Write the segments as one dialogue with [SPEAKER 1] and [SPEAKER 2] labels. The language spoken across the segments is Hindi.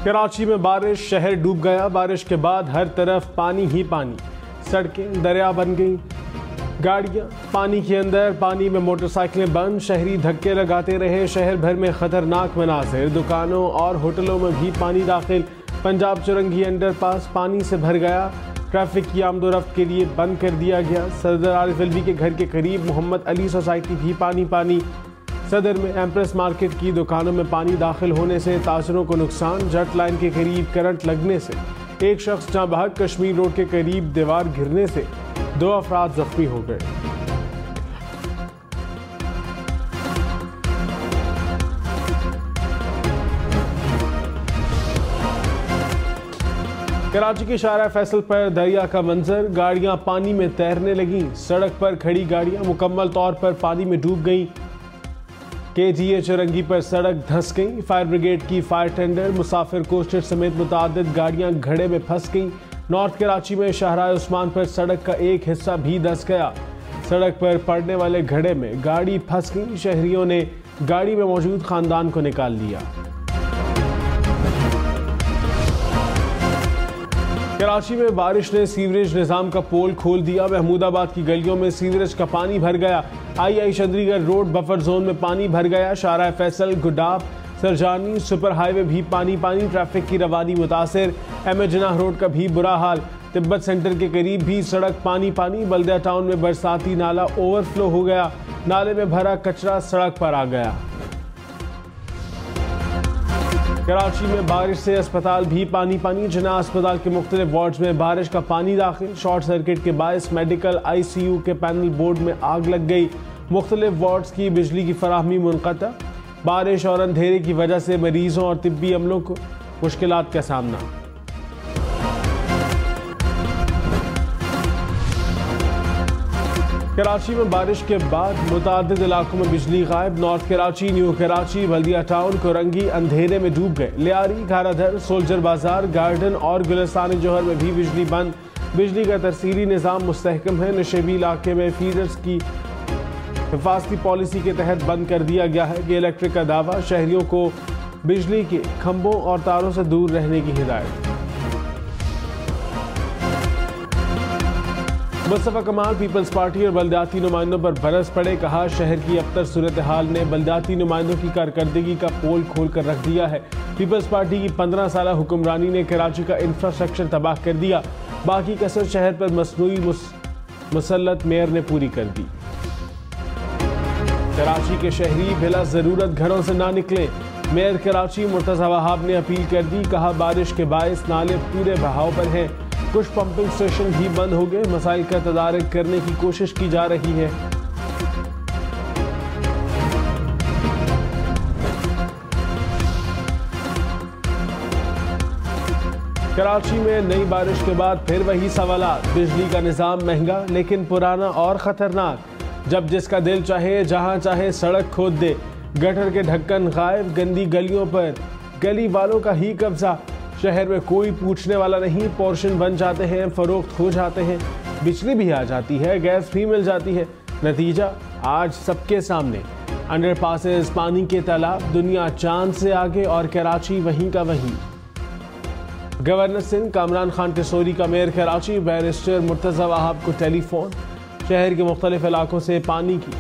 [SPEAKER 1] कराची में बारिश, शहर डूब गया। बारिश के बाद हर तरफ पानी ही पानी, सड़कें दरिया बन गई, गाड़ियां पानी के अंदर, पानी में मोटरसाइकिलें बंद, शहरी धक्के लगाते रहे। शहर भर में खतरनाक मनाजिर, दुकानों और होटलों में भी पानी दाखिल। पंजाब चुरंगी अंडरपास पानी से भर गया, ट्रैफिक की आमदोरफ्त के लिए बंद कर दिया गया। सदर आरिफ अलवी के घर के करीब मोहम्मद अली सोसाइटी भी पानी पानी। सदर में एम्प्रेस मार्केट की दुकानों में पानी दाखिल होने से ताजरों को नुकसान। जट लाइन के करीब करंट लगने से एक शख्स जाँ बहक। कश्मीर रोड के करीब दीवार गिरने से 2 अफराद जख्मी हो गए। कराची के शारा फैसल पर दरिया का मंजर, गाड़ियां पानी में तैरने लगीं। सड़क पर खड़ी गाड़ियां मुकम्मल तौर पर पानी में डूब गईं। KGA चुरंगी पर सड़क धंस गई। फायर ब्रिगेड की फायर टेंडर, मुसाफिर कोस्टर समेत मुतादिद गाड़ियां घड़े में फंस गईं। नॉर्थ कराची में शाहराह उस्मान पर सड़क का एक हिस्सा भी धंस गया। सड़क पर पड़ने वाले घड़े में गाड़ी फंस गई। शहरियों ने गाड़ी में मौजूद खानदान को निकाल लिया। कराची में बारिश ने सीवरेज निजाम का पोल खोल दिया। महमूदाबाद की गलियों में सीवरेज का पानी भर गया। आई चंद्रीगढ़ रोड बफर जोन में पानी भर गया। शाहराह फैसल, गुडाब, सरजानी, सुपर हाईवे भी पानी पानी। ट्रैफिक की रवानी मुतासिर। अहमद जनाह रोड का भी बुरा हाल। तिब्बत सेंटर के करीब भी सड़क पानी पानी। बल्दिया टाउन में बरसाती नाला ओवरफ्लो हो गया। नाले में भरा कचरा सड़क पर आ गया। कराची में बारिश से अस्पताल भी पानी पानी। जिन्ना अस्पताल के मुख्तलिफ वार्ड्स में बारिश का पानी दाखिल। शॉर्ट सर्किट के बायस मेडिकल ICU के पैनल बोर्ड में आग लग गई। मुख्तलिफ वार्ड्स की बिजली की फराहमी मुनक़ता। बारिश और अंधेरे की वजह से मरीजों और तिब्बी अमलों को मुश्किलात का सामना। कराची में बारिश के बाद मुतादिद इलाकों में बिजली गायब। नॉर्थ कराची, न्यू कराची, बल्दिया टाउन, कोरंगी अंधेरे में डूब गए। लियारी, घाराधर, सोल्जर बाजार, गार्डन और गुलिस्तान जोहर में भी बिजली बंद। बिजली का तरसीली निज़ाम मुस्तहकम है। नशेबी इलाके में फीडर्स की हिफाजती पॉलिसी के तहत बंद कर दिया गया है। कि इलेक्ट्रिक का दावा, शहरियों को बिजली के खंभों और तारों से दूर रहने की हिदायत। मुस्तफा कमाल पीपल्स पार्टी और बल्दियाती नुमाइंदों पर बरस पड़े। कहा, शहर की अबतर सूरत हाल ने बल्दियाती नुमाइंदों की कारकर्दगी का पोल खोल कर रख दिया है। पीपल्स पार्टी की 15 साल हुक्मरानी ने कराची का इंफ्रास्ट्रक्चर तबाह कर दिया। बाकी कसर शहर पर मसनूई मुसल्लत मेयर ने पूरी कर दी। कराची के शहरी बिला जरूरत घरों से ना निकले। मेयर कराची मुर्तज़ा वहाब ने अपील कर दी। कहा, बारिश के बायस नाले पूरे बहाव पर हैं। कुछ पंपिंग स्टेशन भी बंद हो गए। मसाइल का तदारक करने की कोशिश की जा रही है। कराची में नई बारिश के बाद फिर वही सवालात। बिजली का निज़ाम महंगा लेकिन पुराना और ख़तरनाक। जब जिसका दिल चाहे जहां चाहे सड़क खोद दे। गटर के ढक्कन गायब। गंदी गलियों पर गली वालों का ही कब्जा। शहर में कोई पूछने वाला नहीं। पोर्शन बन जाते हैं, फरोख्त हो जाते हैं। बिजली भी आ जाती है, गैस भी मिल जाती है। नतीजा आज सबके सामने। अंडरपासेस, पानी के तालाब, दुनिया चांद से आगे और कराची वहीं का वहीं। गवर्नर सिंध कामरान खान टिसोरी का मेयर कराची बैरिस्टर मुर्तज़ा वहाब को टेलीफोन। शहर के मुख्तलिफ इलाकों से पानी की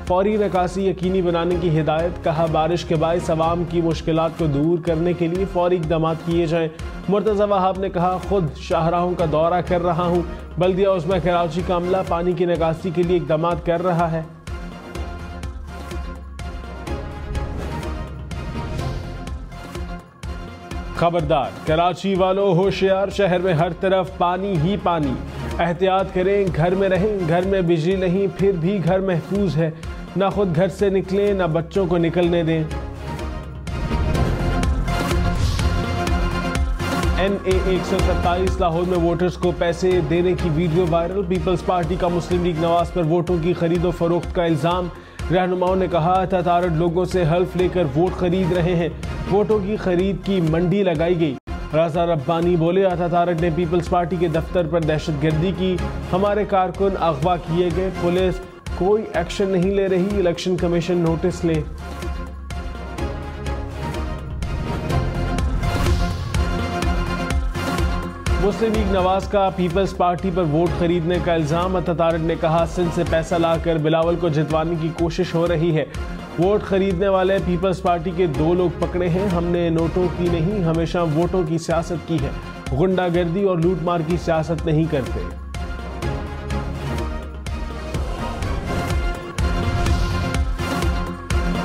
[SPEAKER 1] फौरी निकासी यकीनी बनाने की हिदायत। कहा, बारिश के बायस अवाम की मुश्किलात को दूर करने के लिए फौरी इक़दाम किए जाएं। मुर्तज़ा वहाब ने कहा, खुद शाहराहों का दौरा कर रहा हूँ। बल्दिया उस्मा कराची का अमला पानी की निकासी के लिए इक़दाम कर रहा है। खबरदार कराची वालों, होशियार, शहर में हर तरफ पानी ही पानी। एहतियात करें, घर में रहें। घर में बिजली नहीं फिर भी घर महफूज है। ना खुद घर से निकलें, ना बच्चों को निकलने दें। NA 127 लाहौर में वोटर्स को पैसे देने की वीडियो वायरल। पीपल्स पार्टी का मुस्लिम लीग नवाज पर वोटों की खरीदो फरोख्त का इल्जाम। रहनुमाओं ने कहा, ततारट लोगों से हल्फ लेकर वोट खरीद रहे हैं। वोटों की खरीद की मंडी लगाई गई। रज़ा रब्बानी बोले, ततारट ने पीपल्स पार्टी के दफ्तर पर दहशतगर्दी की। हमारे कारकुन अगवा किए गए। पुलिस कोई एक्शन नहीं ले रही। इलेक्शन कमीशन नोटिस ले। मुस्लिम लीग नवाज का पीपल्स पार्टी पर वोट खरीदने का इल्जाम। अतातारक ने कहा, सिंध से पैसा लाकर बिलावल को जितवाने की कोशिश हो रही है। वोट खरीदने वाले पीपल्स पार्टी के 2 लोग पकड़े हैं। हमने नोटों की नहीं, हमेशा वोटों की सियासत की है। गुंडागर्दी और लूटमार की सियासत नहीं करते।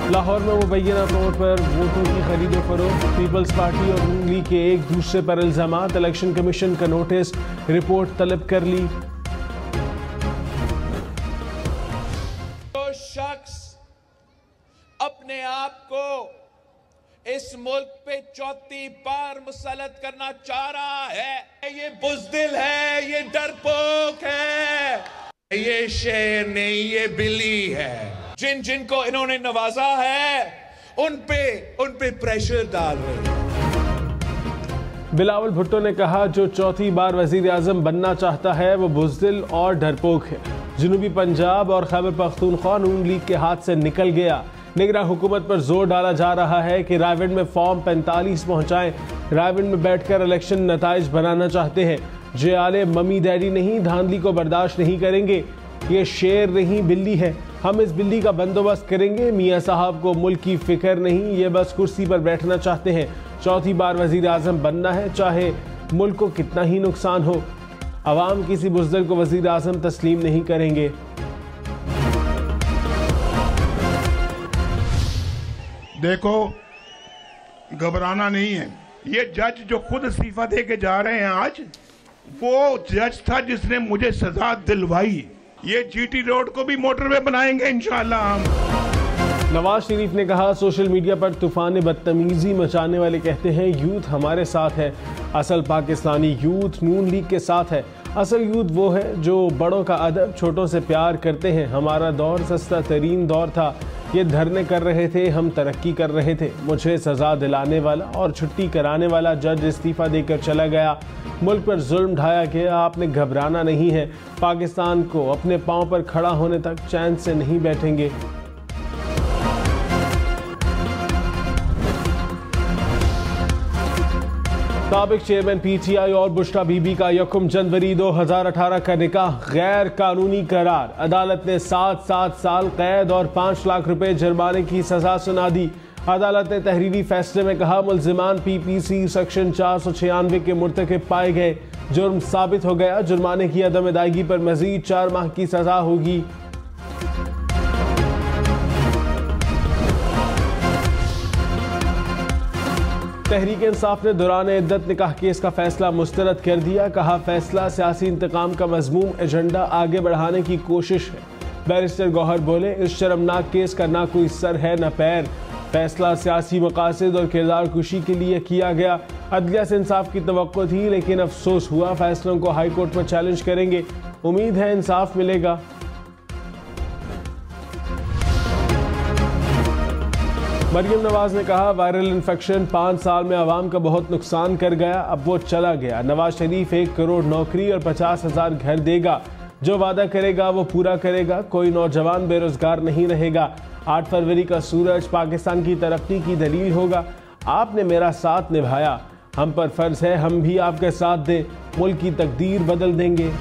[SPEAKER 1] लाहौर में मुबैना तौर पर वोटों की खरीदो फरोख्त। पीपल्स पार्टी और नून लीग के एक दूसरे पर इल्जामात। इलेक्शन कमीशन का नोटिस, रिपोर्ट तलब कर ली।
[SPEAKER 2] जो शख्स अपने आप को इस मुल्क पे चौथी बार मुसल्लत करना चाह रहा है, ये बुज़दिल है, ये डरपोक है, ये शेर नहीं, ये बिल्ली है। जिनको इन्होंने नवाजा है उन पे प्रेशर डाल रहे हैं।
[SPEAKER 1] बिलावल भुट्टो ने कहा, जो चौथी बार वजीर आजम बनना चाहता है वो बुज़दिल और डरपोक है। जनूबी पंजाब और खैबर पख्तूनख्वा नून लीग के हाथ से निकल गया। निगरान हुकूमत पर जोर डाला जा रहा है कि रायविंड में फॉर्म 45 पहुंचाएं। रायविंड में बैठकर इलेक्शन नताइज बनाना चाहते हैं। जे आले मम्मी डैडी नहीं, धांधली को बर्दाश्त नहीं करेंगे। ये शेर नहीं, बिल्ली है। हम इस बिल्ली का बंदोबस्त करेंगे। मियाँ साहब को मुल्क की फिक्र नहीं, ये बस कुर्सी पर बैठना चाहते हैं। चौथी बार वजीर आजम बनना है, चाहे मुल्क को कितना ही नुकसान हो। अवाम किसी बुज़दिल को वजीर आजम तस्लीम नहीं करेंगे।
[SPEAKER 3] देखो, घबराना नहीं है। ये जज जो खुद इस्तीफा दे के जा रहे हैं आज, वो जज था जिसने मुझे सजा दिलवाई। ये जीटी रोड को भी मोटरवे बनाएंगे इंशाअल्लाह हम।
[SPEAKER 1] नवाज शरीफ ने कहा, सोशल मीडिया पर तूफान बदतमीजी मचाने वाले कहते हैं यूथ हमारे साथ है। असल पाकिस्तानी यूथ नून लीग के साथ है। असल यूथ वो है जो बड़ों का अदब, छोटों से प्यार करते हैं। हमारा दौर सस्ता तरीन दौर था। ये धरने कर रहे थे, हम तरक्की कर रहे थे। मुझे सजा दिलाने वाला और छुट्टी कराने वाला जज इस्तीफा देकर चला गया। मुल्क पर जुल्म ढाया गया। आपने घबराना नहीं है। पाकिस्तान को अपने पांव पर खड़ा होने तक चैन से नहीं बैठेंगे। साबिक चेयरमैन पीटीआई और बुशरा बीबी का 1 जनवरी 2018 का निकाह गैर कानूनी करार। अदालत ने 7 साल कैद और 5 लाख रुपए जुर्माने की सजा सुना दी। अदालत ने तहरीरी फैसले में कहा, मुल्जिमान पीपीसी सेक्शन 496 के मुर्तकिब पाए गए। जुर्म साबित हो गया। जुर्माने की अदम अदायगी पर मजीद 4 माह की सजा होगी। तहरीक इंसाफ ने दौरान इद्दत निकाह केस का फैसला मुस्तरद कर दिया। कहा, फैसला सियासी इंतकाम का मजमूम एजेंडा आगे बढ़ाने की कोशिश है। बैरिस्टर गौहर बोले, इस शर्मनाक केस का ना कोई सर है न पैर। फैसला सियासी मकासद और किरदार कुशी के लिए किया गया। अदलिया से इंसाफ की तवक्को थी, लेकिन अफसोस हुआ। फैसलों को हाई कोर्ट में चैलेंज करेंगे। उम्मीद है इंसाफ मिलेगा। मरियम नवाज ने कहा, वायरल इन्फेक्शन 5 साल में आवाम का बहुत नुकसान कर गया, अब वो चला गया। नवाज शरीफ 1 करोड़ नौकरी और 50,000 घर देगा। जो वादा करेगा वो पूरा करेगा। कोई नौजवान बेरोजगार नहीं रहेगा। 8 फरवरी का सूरज पाकिस्तान की तरक्की की दलील होगा। आपने मेरा साथ निभाया, हम पर फर्ज है हम भी आपके साथ दें। मुल्क की तकदीर बदल देंगे।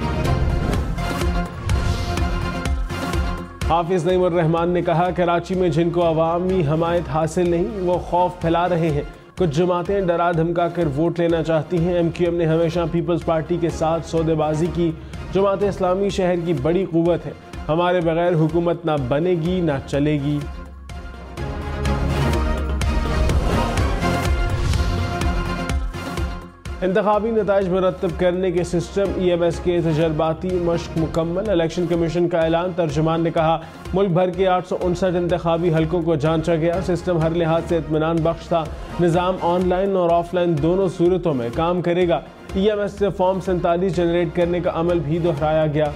[SPEAKER 1] हाफिज नईमुर रहमान ने कहा, कराची में जिनको अवामी हमायत हासिल नहीं, वो खौफ फैला रहे हैं। कुछ जमातें डरा धमका कर वोट लेना चाहती हैं। MQM ने हमेशा पीपल्स पार्टी के साथ सौदेबाजी की। जमात इस्लामी शहर की बड़ी कुव्वत है। हमारे बगैर हुकूमत ना बनेगी ना चलेगी। इंतखाबी नताइज मुरतब करने के सिस्टम EMS के तजर्बाती मश्क मुकम्मल। इलेक्शन कमीशन का ऐलान। तर्जुमान ने कहा, मुल्क भर के 859 इंतखाबी हलकों को जांचा गया। सिस्टम हर लिहाज से इत्मीनान बख्श था। निज़ाम ऑनलाइन और ऑफलाइन दोनों सूरतों में काम करेगा। EMS से फॉर्म 47 जनरेट करने का अमल भी दोहराया गया।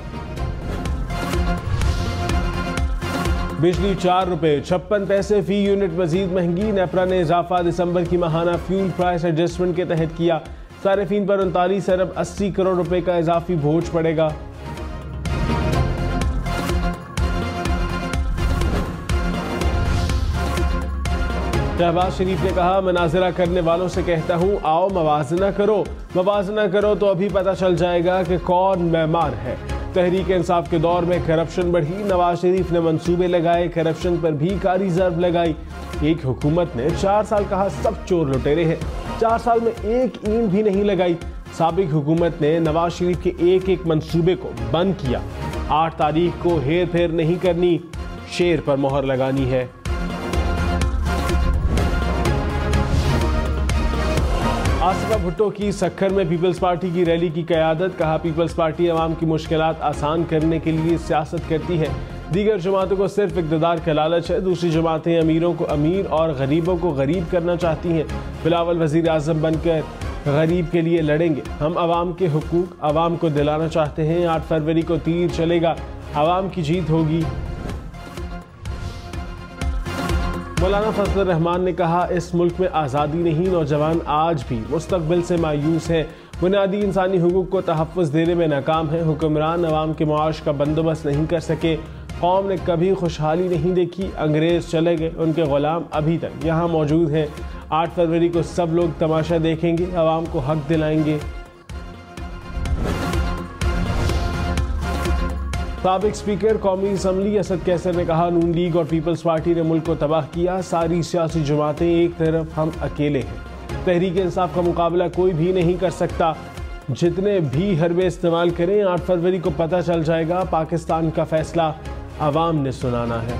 [SPEAKER 1] बिजली 4 रुपए 56 पैसे फी यूनिट मजीद महंगी। नेपरा ने इजाफा दिसंबर की माहाना फ्यूल प्राइस एडजस्टमेंट के तहत किया। सारिफीन पर 39 अरब 80 करोड़ रुपए का इजाफी बोझ पड़ेगा। शहबाज शरीफ ने कहा, मनाजरा करने वालों से कहता हूं, आओ मवाजना करो तो अभी पता चल जाएगा कि कौन मेहमान है। तहरीक इंसाफ के दौर में करप्शन बढ़ी, नवाज शरीफ ने मंसूबे लगाए, करप्शन पर भी कारी ज़र्ब लगाई। एक हुकूमत ने 4 साल कहा सब चोर लुटेरे हैं, 4 साल में एक ईंट भी नहीं लगाई। साबिक हुकूमत ने नवाज शरीफ के एक मंसूबे को बंद किया। 8 तारीख को हेर फेर नहीं करनी, शेर पर मोहर लगानी है। आसिफा भुट्टो की सक्खर में पीपल्स पार्टी की रैली की क़यादत। कहा, पीपल्स पार्टी अवाम की मुश्किलात आसान करने के लिए सियासत करती है। दीगर जमातों को सिर्फ इक़्तिदार का लालच है, दूसरी जमातें अमीरों को अमीर और गरीबों को गरीब करना चाहती हैं। बिलावल वज़ीर आज़म बनकर गरीब के लिए लड़ेंगे। हम अवाम के हुकूक अवाम को दिलाना चाहते हैं। 8 फरवरी को तीर चलेगा, अवाम की जीत होगी। मौलाना फजल रहमान ने कहा, इस मुल्क में आज़ादी नहीं, नौजवान आज भी मुस्तकबिल से मायूस हैं। बुनियादी इंसानी हुकूक को तहफ़्फ़ुज़ देने में नाकाम है। हुक्मरान अवाम के मुआश का बंदोबस्त नहीं कर सके। कौम ने कभी खुशहाली नहीं देखी, अंग्रेज़ चले गए, उनके ग़ुलाम अभी तक यहाँ मौजूद हैं। 8 फरवरी को सब लोग तमाशा देखेंगे, अवाम को हक दिलाएंगे। साबिक स्पीकर कौमी असम्बली असद कैसर ने कहा, नून लीग और पीपल्स पार्टी ने मुल्क को तबाह किया, सारी सियासी जमातें एक तरफ, हम अकेले हैं। तहरीक इंसाफ का मुकाबला कोई भी नहीं कर सकता। जितने भी हरबे इस्तेमाल करें, 8 फरवरी को पता चल जाएगा, पाकिस्तान का फैसला अवाम ने सुनाना है।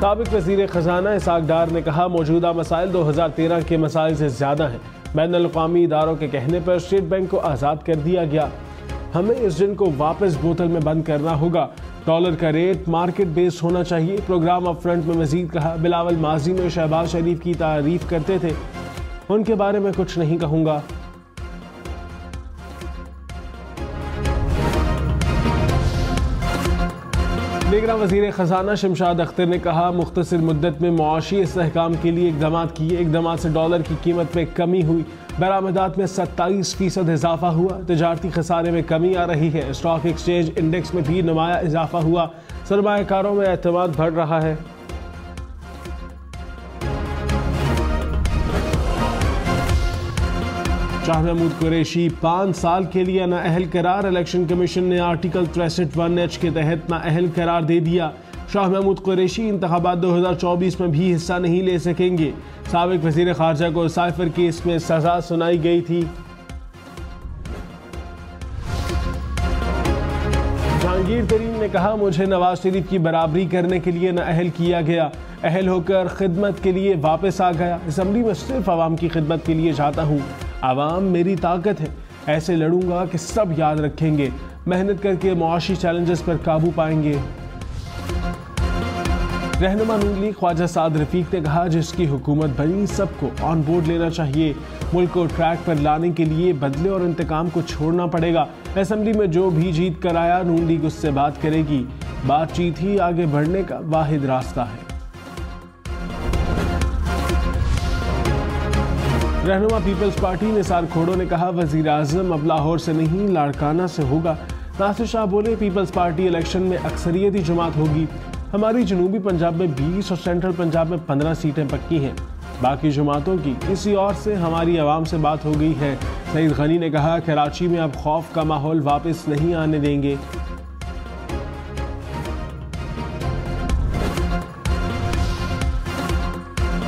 [SPEAKER 1] साबिक वज़ीर ख़ज़ाना इसाक डार ने कहा, मौजूदा मसाइल 2013 के मसाइल से ज़्यादा हैं। बैनुल-अक़वामी इदारों के कहने पर स्टेट बैंक को आज़ाद कर दिया गया। हमें इस जिन को वापस बोतल में बंद करना होगा। डॉलर का रेट मार्केट बेस्ड होना चाहिए। प्रोग्राम अप फ्रंट में मजीद कहा, बिलावल माजी में शहबाज शरीफ की तारीफ करते थे, उनके बारे में कुछ नहीं कहूँगा। निगरान वज़ीर ख़ज़ाना शमशाद अख्तर ने कहा, मुख्तसर मुद्दत में मुआशी इस्तेहकाम के लिए इक़दामात किए। इक़दामात से डॉलर की कीमत में कमी हुई, बरामदात में 27% इजाफा हुआ, तजारती खसारे में कमी आ रही है। स्टॉक एक्सचेंज इंडेक्स में भी नुमाया इजाफा हुआ, सरमायाकारों में एतमाद बढ़ रहा है। शाह महमूद कुरैशी 5 साल के लिए नाअहल करार। इलेक्शन कमीशन ने आर्टिकल 63(1)H के तहत नाअहल करार दे दिया। शाह महमूद कुरैशी इंतखाबात 2024 में भी हिस्सा नहीं ले सकेंगे। साबिक वज़ीर ख़ारजा को साइफर केस में सजा सुनाई गई थी। जहांगीर तरीन ने कहा, मुझे नवाज शरीफ की बराबरी करने के लिए नाअहल किया गया, अहल होकर खिदमत के लिए वापस आ गया। असम्बली में सिर्फ आवाम की खिदमत के लिए जाता हूँ, आवाम मेरी ताकत है, ऐसे लड़ूंगा कि सब याद रखेंगे। मेहनत करके मुआशी चैलेंजेस पर काबू पाएंगे। रहनुमा नून लीग ख्वाजा साद रफीक ने कहा, जिसकी हुकूमत बनी सबको ऑन बोर्ड लेना चाहिए। मुल्क को ट्रैक पर लाने के लिए बदले और इंतकाम को छोड़ना पड़ेगा। असम्बली में जो भी जीत कर आया, नून लीग उससे बात करेगी। बातचीत ही आगे बढ़ने का वाहिद रास्ता है। रहनुमा पीपल्स पार्टी निसार खोड़ो ने कहा, वज़ीर आज़म अब लाहौर से नहीं लाड़काना से होगा। नासिर शाह बोले, पीपल्स पार्टी इलेक्शन में अक्सरियती जमात होगी। हमारी जनूबी पंजाब में 20 और सेंट्रल पंजाब में 15 सीटें पक्की हैं। बाकी जमातों की किसी और से हमारी आवाम से बात हो गई है। सईद गनी ने कहा, कराची में अब खौफ का माहौल वापस नहीं आने देंगे।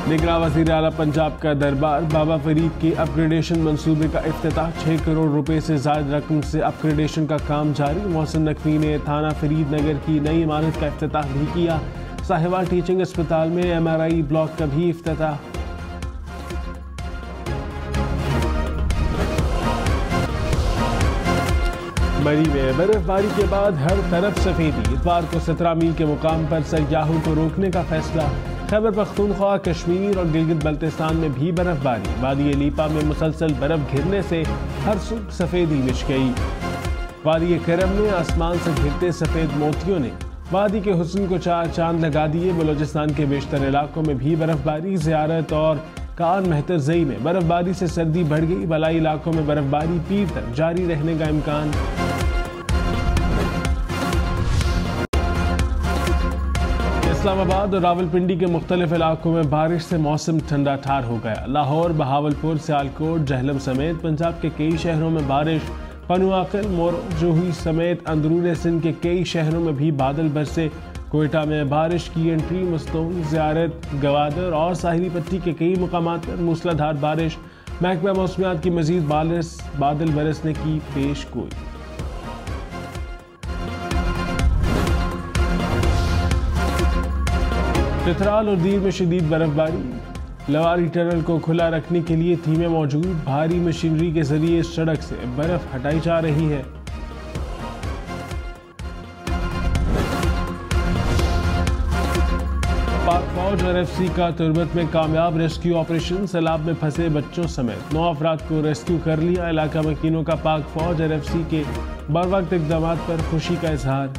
[SPEAKER 1] निगरान वज़ीर आला पंजाब का दरबार। बाबा फरीद के अपग्रेडेशन मंसूबे का इफ्तिताह। 6 करोड़ रुपए से ज़ायद रकम से अपग्रेडेशन का काम जारी। मोहसिन नकवी ने थाना फरीद नगर की नई इमारत का इफ्तिताह भी किया। साहिवाल टीचिंग अस्पताल में MRI ब्लॉक का भी इफ्तिताह। मरी में बर्फबारी के बाद हर तरफ सफेदी। इतवार को 17 मील के मुकाम पर सयाहों को रोकने का फैसला। खैबर पख्तूनख्वा, कश्मीर और गिलगित बल्तिस्तान में भी बर्फबारी। वादी लीपा में मुसलसल बर्फ गिरने से हर सुबह सफेदी मिच गई। वादी करम में आसमान से गिरते सफेद मोतियों ने वादी के हुस्न को 4 चांद लगा दिए। बलोचिस्तान के बेशतर इलाकों में भी बर्फबारी। ज़ियारत और कान मेहतरजई में बर्फबारी से सर्दी बढ़ गई। बलाई इलाकों में बर्फबारी पीर तक जारी रहने का इम्कान। इस्लामाबाद और रावलपिंडी के मुख्तलिफ इलाकों में बारिश से मौसम ठंडा ठार हो गया। लाहौर, बहावलपुर, सियालकोट, जहलम समेत पंजाब के कई शहरों में बारिश। पनुआकल, मोरो, जोही समेत अंदरून सिंध के कई शहरों में भी बादल बरसे। कोयटा में बारिश की एंट्री, मस्तूंग, ज़ियारत, गवादर और साहिली पट्टी के कई मुकामात पर मूसलाधार बारिश। महकमा मौसमियात की मजीद बादल बरसने की पेश गोई। चित्राल और दीर में शदीद बर्फबारी। लवारी टनल को खुला रखने के लिए टीमें मौजूद। भारी मशीनरी के जरिए सड़क से बर्फ हटाई जा रही है। पाक फौज और एफसी का तुर्बत में कामयाब रेस्क्यू ऑपरेशन। सैलाब में फंसे बच्चों समेत 9 अफराद को रेस्क्यू कर लिया। इलाका मकीनों का पाक फौज और एफसी के बरवक्त इक़दामात पर खुशी का इजहार।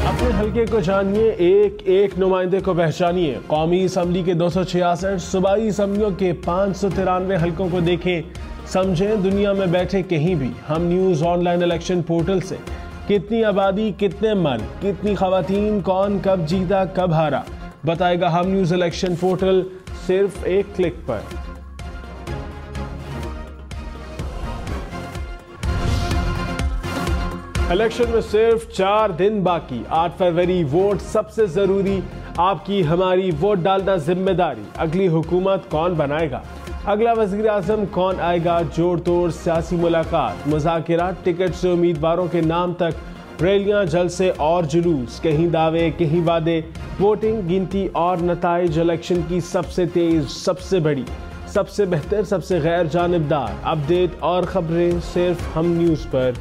[SPEAKER 1] अपने हल्के को जानिए, एक एक नुमाइंदे को पहचानिए। कौमी असम्बली के 266, सूबाई असम्बलियों के 593 हल्कों को देखें, समझें दुनिया में बैठे कहीं भी। हम न्यूज़ ऑनलाइन इलेक्शन पोर्टल से कितनी आबादी, कितने मर्द, कितनी खवातीन, कौन कब जीता कब हारा, बताएगा हम न्यूज़ इलेक्शन पोर्टल सिर्फ एक क्लिक पर। इलेक्शन में सिर्फ 4 दिन बाकी। 8 फरवरी वोट सबसे जरूरी। आपकी हमारी वोट डालना जिम्मेदारी। अगली हुकूमत कौन बनाएगा, अगला वजीर आजम कौन आएगा, जोड़ तोड़ सियासी मुलाकात, मुज़ाकिरात, टिकट से उम्मीदवारों के नाम तक, रैलियां, जलसे और जुलूस, कहीं दावे कहीं वादे, वोटिंग, गिनती और नताइज। इलेक्शन की सबसे तेज, सबसे बड़ी, सबसे बेहतर, सबसे गैर जानिबदार अपडेट और खबरें सिर्फ हम न्यूज़ पर।